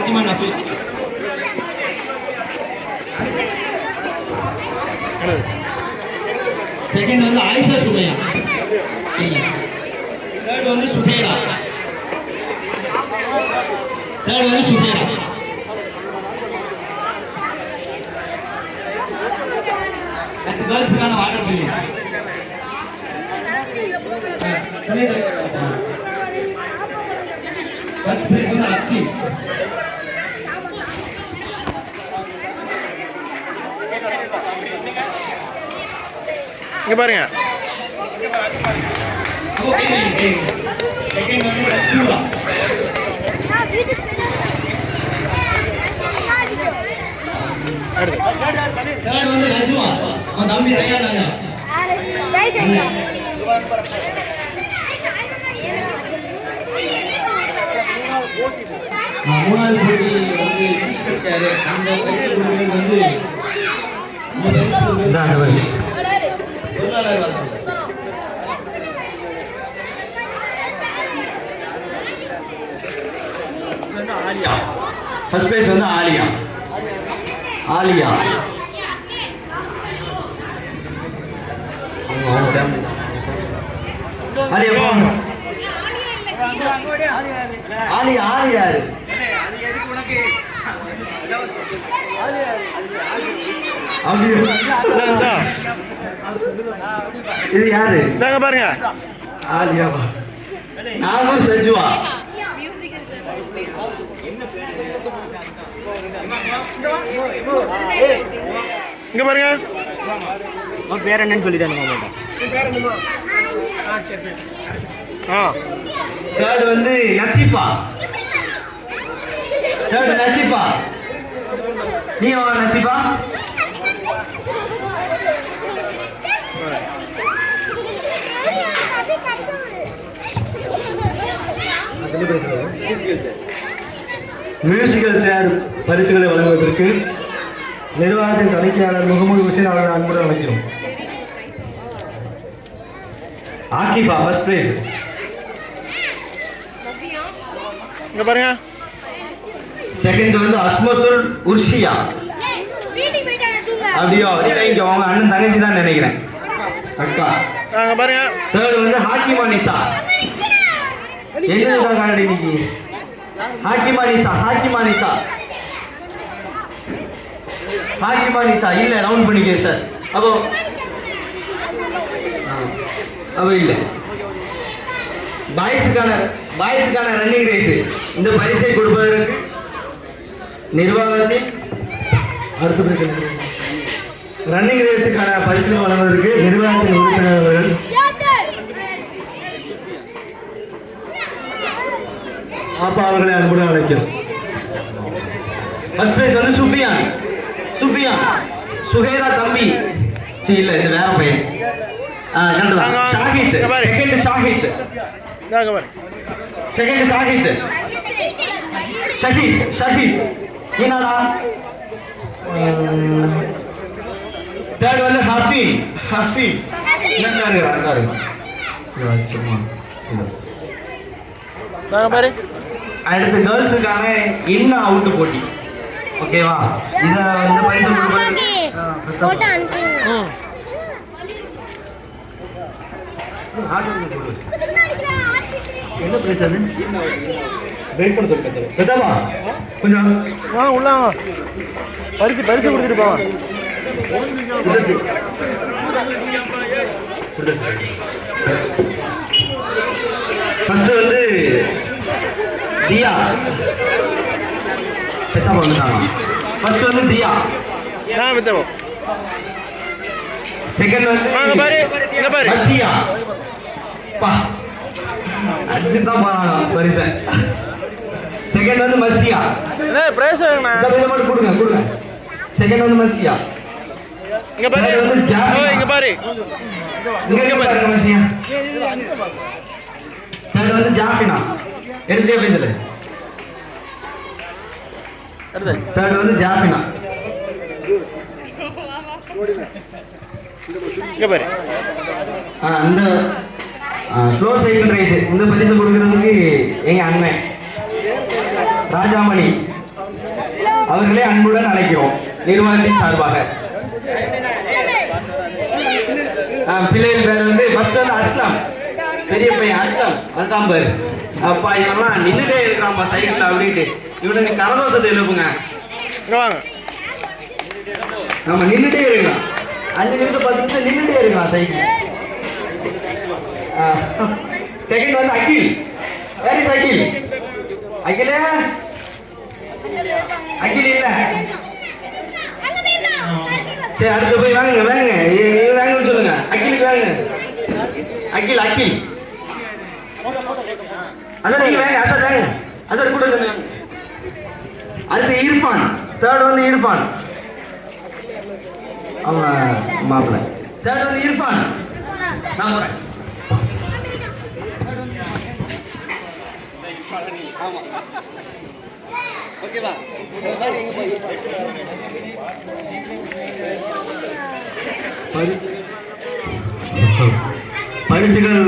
Fathima நஃபி. Second வந்து ஆயிஷா சுமையா. Third வந்து சுஹேரா. கேர்ள்ஸுக்கான water filling. First prize வந்து அஸ்ஸி. இங்க பாருங்க. செகண்ட் வந்து ரஸ்குல்லா. தேர்ட் வந்து ரஜ்வா. அவன் தம்பி ரயான் ராஜா. மூணாவது போட்டி வந்து மியூசிக்கல் சேர். அந்த பரிசு கொடுக்கிறது வந்து ஆலியா. ஃபர்ஸ்ட் பிரைஸ் வந்து ஆலியா. ஆலியா ஆலியா ஆலியா ஆலியா இது யாரு பாருங்க. ஆலியாவா? நானும் சஜுவா. இங்க பாருங்க. உன் பேர் என்னன்னு சொல்லிட்டானுங்க. தேர்ட் வந்து நசீஃபா. தேர்ட் நசீஃபா. நீ வா நசீஃபா. மியூசிக்கல் சேர் பரிசுகளை வழங்குவதற்கு நிர்வாகத்தின் தணிக்கையாளர் முகமது ஹுசேன் அவர்கள் அன்புடன் அழைக்கிறோம். ஆகிஃபா ஃபர்ஸ்ட் பிரைஸ். இங்க பாருங்க. செகண்ட் வந்து அஸ்மத்துல் உர்ஷியா. அப்படியோ இங்க அவங்க அண்ணன் தங்கச்சி தான் நினைக்கிறேன். அக்கா. பாருங்க. தேர்ட் வந்து ஹாக்கிமா நிசா. எங்க காணடி நீங்க? ஹாக்கிமா நிசா. ஹாக்கிமா நிசா. ஹாக்கிமா நிசா இல்ல ரவுண்ட் பண்ணிக்க சார். அப்போ இல்ல பாய்ஸுக்கான ரன்னிங் ரேஸ். இந்த பரிசை கொடுப்பதற்கு நிர்வாகத்தின் அடுத்த ரன்னிங் ரேஸுக்கான பரிசு வழங்குவதற்கு நிர்வாகத்தின் உறுப்பினர்கள் அப்பா அவர்களை அன்புடன் அழைக்கிறோம். ஃபர்ஸ்ட் பிரைஸ் வந்து சுஃபியான். சுஹேரா தம்பி. இல்ல இது வேற பையன். ஷாஹித். செகண்ட் ஷாஹித். செகண்ட் ஷாஹித். ஷஹீத். என்னடா? தேர்ட் வந்து ஹஃபீன். என்ன அடுத்து கேர்ள்ஸுக்கான இன் அவுட் போட்டி. ஓகேவா? இதை வந்து பரிசு என்ன பிரைஸ் அது? வெயிட் பண்ண சொல்லுங்க. கொஞ்சம் உள்ள பரிசு கொடுத்துட்டு போவான். ஃபர்ஸ்ட் வந்து தியா. பெத்தப்பா வந்துட்டாங்க. ஃபர்ஸ்ட் வந்து தியா. பெத்தப்பா. செகண்ட் வந்து பாரு மசியா. பா அஞ்சு தான் போறாங்க பரிசு. செகண்ட் வந்து மசியா. பிரைஸ் மட்டும் கொடுங்க. செகண்ட் வந்து மசியா. இங்க பாரு. இங்க பாரு. மசியா. தேர்ட் வந்து ஜாஃபினா. எடுத்தே பேசல. தேர்ட் வந்து ஜாஃபினா. இங்க பாரு. அந்த ஸ்லோ சைக்கிள் ரேஸ் இந்த பரிசு கொடுக்கறதுக்கு எங்க அண்ணன் ராஜாமணி. அவர்களை அன்புடன் அழைக்கிறோம் நிர்வாகத்தின் சார்பாக. பிள்ளைகள் பேர் வந்து ஃபர்ஸ்ட் வந்து அஸ்லாம், பெரிய பையன் அஸ்லாம் அதுதான் பேர். அப்பா இவன்லாம் நின்றுட்டே இருக்கிறான்ப்பா சைக்கிள் அப்படின்ட்டு. இவனுக்கு கரதோஷத்தை எழுப்புங்க. இங்க வாங்க. நம்ம நின்றுட்டே இருக்கலாம், 5 நிமிஷம் 10 நிமிஷம் நின்றுட்டே இருக்கலாம் சைக்கிள். செகண்ட் வந்து அகில். வேறு சைக்கிள் அகில அகில் இல்ல. சரி அடுத்து போய் வாங்க வாங்க வாங்கன்னு சொல்லுங்க. அகிலுக்கு வாங்க. அகில் அகில் அதான் நீங்க வாங்க. அதான் வாங்க. அதான் கூட சொல்லுங்க. அடுத்து இர்ஃபான். தேர்ட் வந்து இர்ஃபான். அவங்க மாப்பிள்ள. தேர்ட் வந்து இர்ஃபான். நான் போறேன். ஓகேவா? பரிசுகள்